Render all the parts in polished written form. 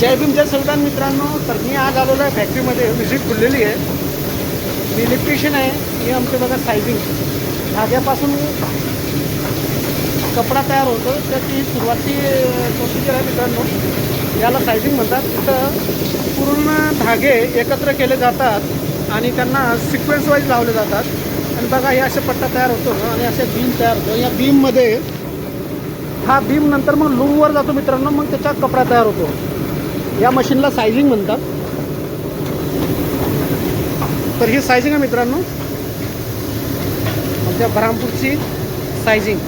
जय भीम जय संविधान मित्रांनो. तर मी आज आलेलो आहे फॅक्टरीमध्ये. व्हिजिट खुललेली आहे. मी इलेक्ट्रिशियन आहे. हे आमचे बघा सायझिंग धाग्यापासून कपडा तयार होतो त्याची सुरुवाती प्रोसिजर आहे मित्रांनो. याला सायझिंग म्हणतात. तिथं पूर्ण धागे एकत्र केले जातात आणि त्यांना सिक्वेन्स वाईज लावले जातात. आणि बघा हे असे पट्टा तयार होतो आणि असे बीम तयार होतो. या बीममध्ये हा बीम नंतर मग लूमवर जातो मित्रांनो. मग त्याचा कपडा तयार होतो. या मशीनला सायझिंग म्हणतात. तर ही सायझिंग आहे मित्रांनो, आमच्या बऱ्हामपूरची सायझिंग.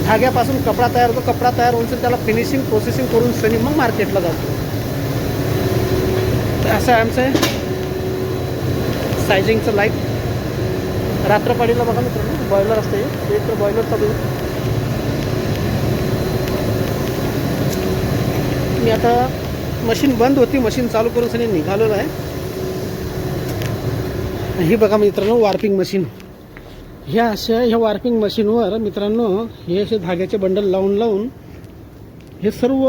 धाग्यापासून कपडा तयार होतो. कपडा तयार होऊन त्याला फिनिशिंग प्रोसेसिंग करून सनी मग मार्केटला जातो. तर असं आहे आमचं सायझिंगचं लाईट. रात्रपाळीला बघा मित्रांनो बॉयलर असते. एक तर बॉयलर चालू. मी आता मशीन बंद होती, मशीन चालू करून सनी निघालेलो आहे. ही बघा मित्रांनो वार्पिंग मशीन. ह्या वार्पिंग मशीनवर मित्रांनो हे असे धाग्याचे बंडल लावून हे सर्व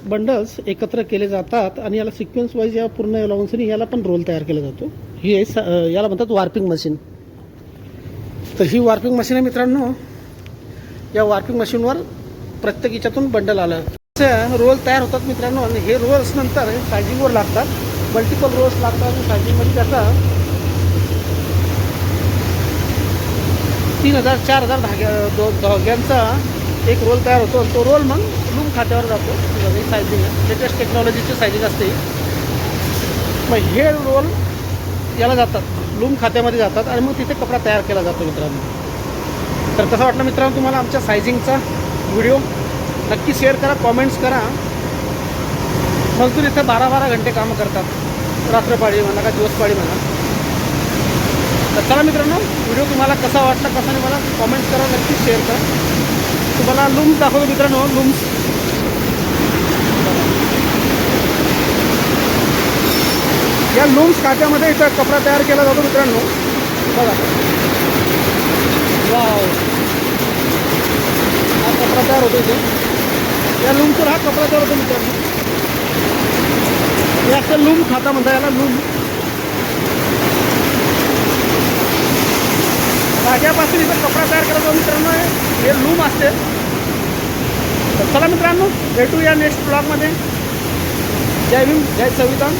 बंडल्स एकत्र केले जातात आणि याला सिक्वेन्स वाईज या पूर्ण लावून सनी याला पण रोल तयार केला जातो. ही याला म्हणतात वार्पिंग मशीन. तर ही वार्पिंग मशीन आहे मित्रांनो. या वार्पिंग मशीनवर प्रत्येक याच्यातून बंडल आलं रोल तयार होतात मित्रांनो. आणि हे रोल्स नंतर सायझिंगवर लागतात. मल्टिपल रोल्स लागतात आणि सायझिंगमध्ये त्याचा 3000-4000 धाग्यांचा एक रोल तयार होतो. तो रोल मग लूम खात्यावर जातो. सायझिंग लेटेस्ट टेक्नॉलॉजीची सायझिंग असते. मग हे रोल याला जातात, लूम खात्यामध्ये जातात आणि मग तिथे कपडा तयार केला जातो मित्रांनो. तर कसं वाटलं मित्रांनो तुम्हाला आमच्या सायझिंगचा व्हिडिओ? नक्की शेअर करा, कॉमेंट्स करा. मजदूर इथं 12-12 घंटे कामं करतात. रात्रपाळी म्हणा का दिवसपाळी म्हणा. तर चला मित्रांनो व्हिडिओ तुम्हाला कसा वाटला कसा नाही मला कॉमेंट्स करा, नक्की शेअर करा. तुम्हाला लूम्स दाखवतो मित्रांनो. लूम्स या लूम्स खात्यामध्ये इथं कपडा तयार केला जातो मित्रांनो. बघा वाव, हा कपडा तयार होतो इथे. या लूमवर हा कपडा तयार होतो मित्रांनो. हे असं लूम खाता म्हणता याला. लूम धाग्यापासून इथं कपडा तयार केला जातो मित्रांनो. हे लूम असते. तर चला मित्रांनो भेटूया नेक्स्ट ब्लॉगमध्ये. जय भीम जय संविधान.